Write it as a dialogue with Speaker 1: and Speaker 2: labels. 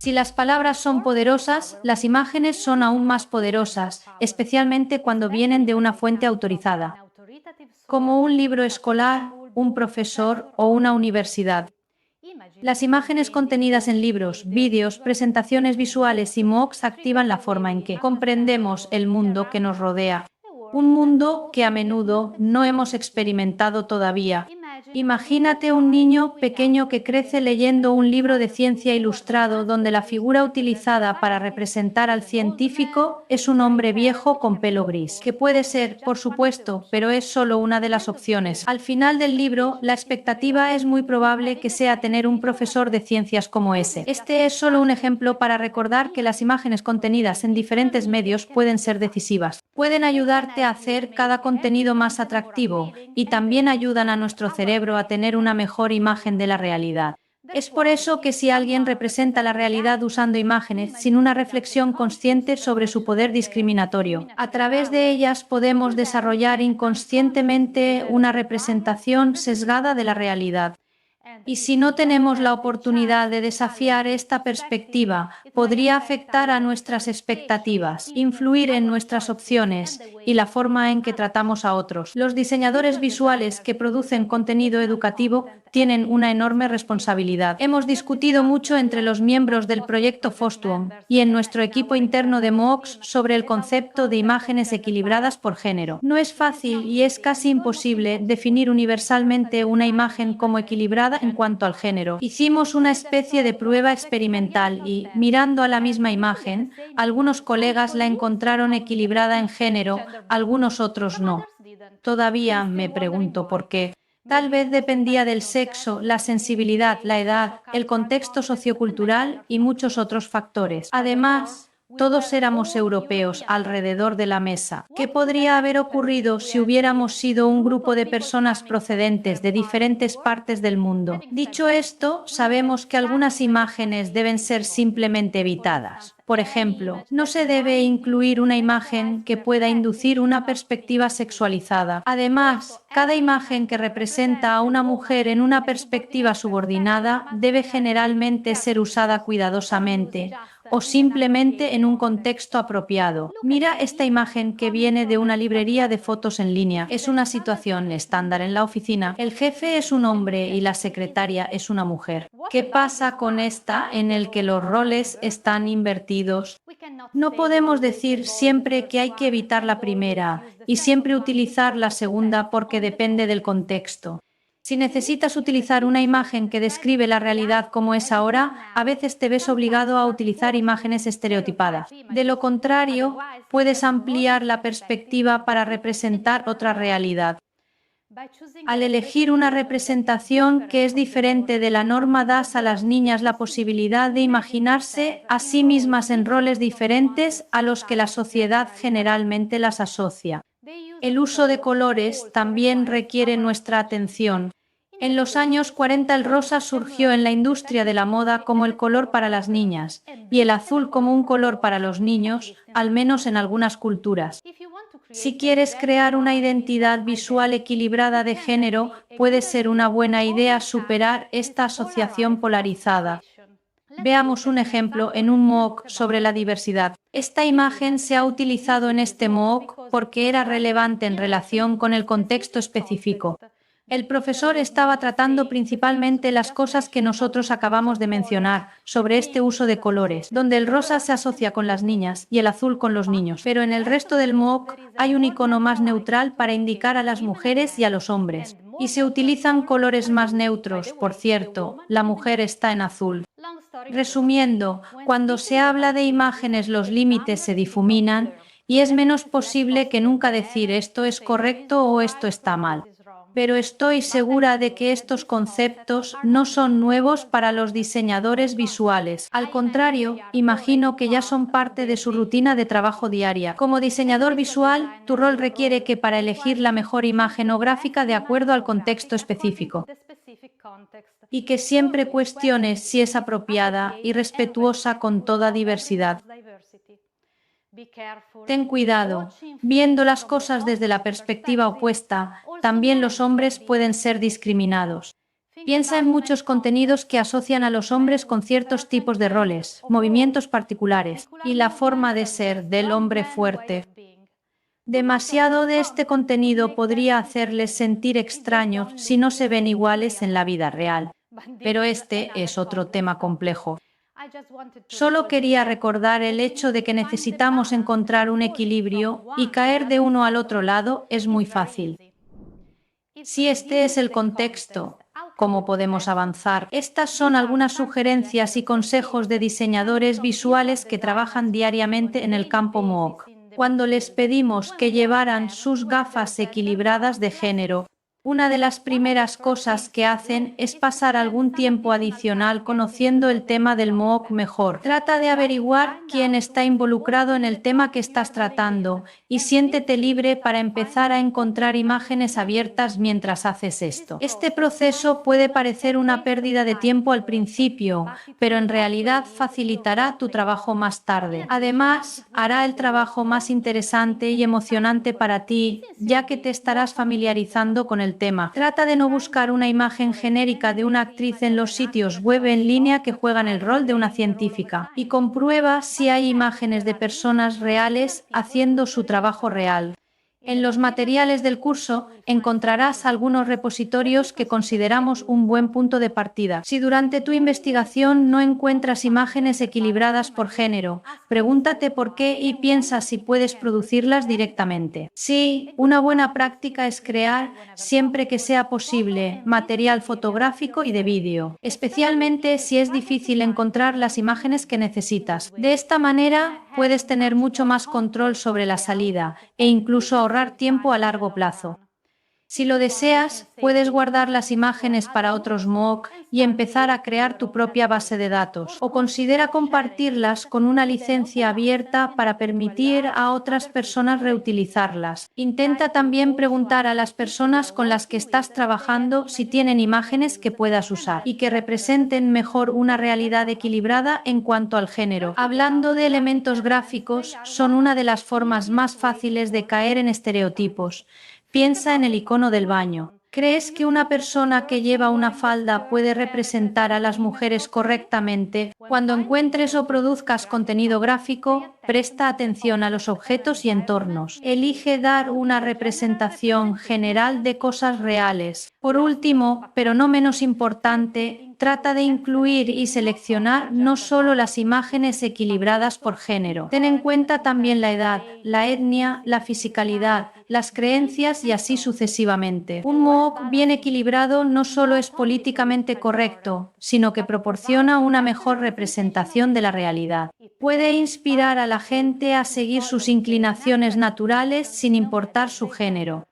Speaker 1: Si las palabras son poderosas, las imágenes son aún más poderosas, especialmente cuando vienen de una fuente autorizada, como un libro escolar, un profesor o una universidad. Las imágenes contenidas en libros, vídeos, presentaciones visuales y MOOCs activan la forma en que comprendemos el mundo que nos rodea, un mundo que a menudo no hemos experimentado todavía. Imagínate un niño pequeño que crece leyendo un libro de ciencia ilustrado donde la figura utilizada para representar al científico es un hombre viejo con pelo gris, que puede ser, por supuesto, pero es solo una de las opciones. Al final del libro, la expectativa es muy probable que sea tener un profesor de ciencias como ese. Este es solo un ejemplo para recordar que las imágenes contenidas en diferentes medios pueden ser decisivas. Pueden ayudarte a hacer cada contenido más atractivo y también ayudan a nuestro cerebro a tener una mejor imagen de la realidad. Es por eso que si alguien representa la realidad usando imágenes sin una reflexión consciente sobre su poder discriminatorio, a través de ellas podemos desarrollar inconscientemente una representación sesgada de la realidad. Y si no tenemos la oportunidad de desafiar esta perspectiva, podría afectar a nuestras expectativas, influir en nuestras opciones y la forma en que tratamos a otros. Los diseñadores visuales que producen contenido educativo tienen una enorme responsabilidad. Hemos discutido mucho entre los miembros del proyecto Fostuum y en nuestro equipo interno de MOOCs sobre el concepto de imágenes equilibradas por género. No es fácil y es casi imposible definir universalmente una imagen como equilibrada en cuanto al género. Hicimos una especie de prueba experimental y, mirando a la misma imagen, algunos colegas la encontraron equilibrada en género, algunos otros no. Todavía me pregunto por qué. Tal vez dependía del sexo, la sensibilidad, la edad, el contexto sociocultural y muchos otros factores. Además, todos éramos europeos alrededor de la mesa. ¿Qué podría haber ocurrido si hubiéramos sido un grupo de personas procedentes de diferentes partes del mundo? Dicho esto, sabemos que algunas imágenes deben ser simplemente evitadas. Por ejemplo, no se debe incluir una imagen que pueda inducir una perspectiva sexualizada. Además, cada imagen que representa a una mujer en una perspectiva subordinada debe generalmente ser usada cuidadosamente o simplemente en un contexto apropiado. Mira esta imagen que viene de una librería de fotos en línea. Es una situación estándar en la oficina. El jefe es un hombre y la secretaria es una mujer. ¿Qué pasa con esta en el que los roles están invertidos? No podemos decir siempre que hay que evitar la primera y siempre utilizar la segunda porque depende del contexto. Si necesitas utilizar una imagen que describe la realidad como es ahora, a veces te ves obligado a utilizar imágenes estereotipadas. De lo contrario, puedes ampliar la perspectiva para representar otra realidad. Al elegir una representación que es diferente de la norma, das a las niñas la posibilidad de imaginarse a sí mismas en roles diferentes a los que la sociedad generalmente las asocia. El uso de colores también requiere nuestra atención. En los años 40 el rosa surgió en la industria de la moda como el color para las niñas y el azul como un color para los niños, al menos en algunas culturas. Si quieres crear una identidad visual equilibrada de género, puede ser una buena idea superar esta asociación polarizada. Veamos un ejemplo en un MOOC sobre la diversidad. Esta imagen se ha utilizado en este MOOC porque era relevante en relación con el contexto específico. El profesor estaba tratando principalmente las cosas que nosotros acabamos de mencionar sobre este uso de colores, donde el rosa se asocia con las niñas y el azul con los niños. Pero en el resto del MOOC hay un icono más neutral para indicar a las mujeres y a los hombres. Y se utilizan colores más neutros, por cierto, la mujer está en azul. Resumiendo, cuando se habla de imágenes los límites se difuminan y es menos posible que nunca decir esto es correcto o esto está mal. Pero estoy segura de que estos conceptos no son nuevos para los diseñadores visuales. Al contrario, imagino que ya son parte de su rutina de trabajo diaria. Como diseñador visual, tu rol requiere que para elegir la mejor imagen o gráfica de acuerdo al contexto específico y que siempre cuestiones si es apropiada y respetuosa con toda diversidad. Ten cuidado, viendo las cosas desde la perspectiva opuesta, también los hombres pueden ser discriminados. Piensa en muchos contenidos que asocian a los hombres con ciertos tipos de roles, movimientos particulares y la forma de ser del hombre fuerte. Demasiado de este contenido podría hacerles sentir extraños si no se ven iguales en la vida real. Pero este es otro tema complejo. Solo quería recordar el hecho de que necesitamos encontrar un equilibrio y caer de uno al otro lado es muy fácil. Si este es el contexto, ¿cómo podemos avanzar? Estas son algunas sugerencias y consejos de diseñadores visuales que trabajan diariamente en el campo MOOC. Cuando les pedimos que llevaran sus gafas equilibradas de género, una de las primeras cosas que hacen es pasar algún tiempo adicional conociendo el tema del MOOC mejor. Trata de averiguar quién está involucrado en el tema que estás tratando y siéntete libre para empezar a encontrar imágenes abiertas mientras haces esto. Este proceso puede parecer una pérdida de tiempo al principio, pero en realidad facilitará tu trabajo más tarde. Además, hará el trabajo más interesante y emocionante para ti, ya que te estarás familiarizando con el tema. Trata de no buscar una imagen genérica de una actriz en los sitios web en línea que juegan el rol de una científica y comprueba si hay imágenes de personas reales haciendo su trabajo real. En los materiales del curso encontrarás algunos repositorios que consideramos un buen punto de partida. Si durante tu investigación no encuentras imágenes equilibradas por género, pregúntate por qué y piensa si puedes producirlas directamente. Sí, una buena práctica es crear, siempre que sea posible, material fotográfico y de vídeo, especialmente si es difícil encontrar las imágenes que necesitas. De esta manera, puedes tener mucho más control sobre la salida e incluso ahorrar tiempo a largo plazo. Si lo deseas, puedes guardar las imágenes para otros MOOC y empezar a crear tu propia base de datos, o considera compartirlas con una licencia abierta para permitir a otras personas reutilizarlas. Intenta también preguntar a las personas con las que estás trabajando si tienen imágenes que puedas usar y que representen mejor una realidad equilibrada en cuanto al género. Hablando de elementos gráficos, son una de las formas más fáciles de caer en estereotipos. Piensa en el icono del baño. ¿Crees que una persona que lleva una falda puede representar a las mujeres correctamente? Cuando encuentres o produzcas contenido gráfico, presta atención a los objetos y entornos. Elige dar una representación general de cosas reales. Por último, pero no menos importante, trata de incluir y seleccionar no solo las imágenes equilibradas por género. Ten en cuenta también la edad, la etnia, la fisicalidad, las creencias y así sucesivamente. Un MOOC bien equilibrado no solo es políticamente correcto, sino que proporciona una mejor representación de la realidad. Puede inspirar a la gente a seguir sus inclinaciones naturales sin importar su género.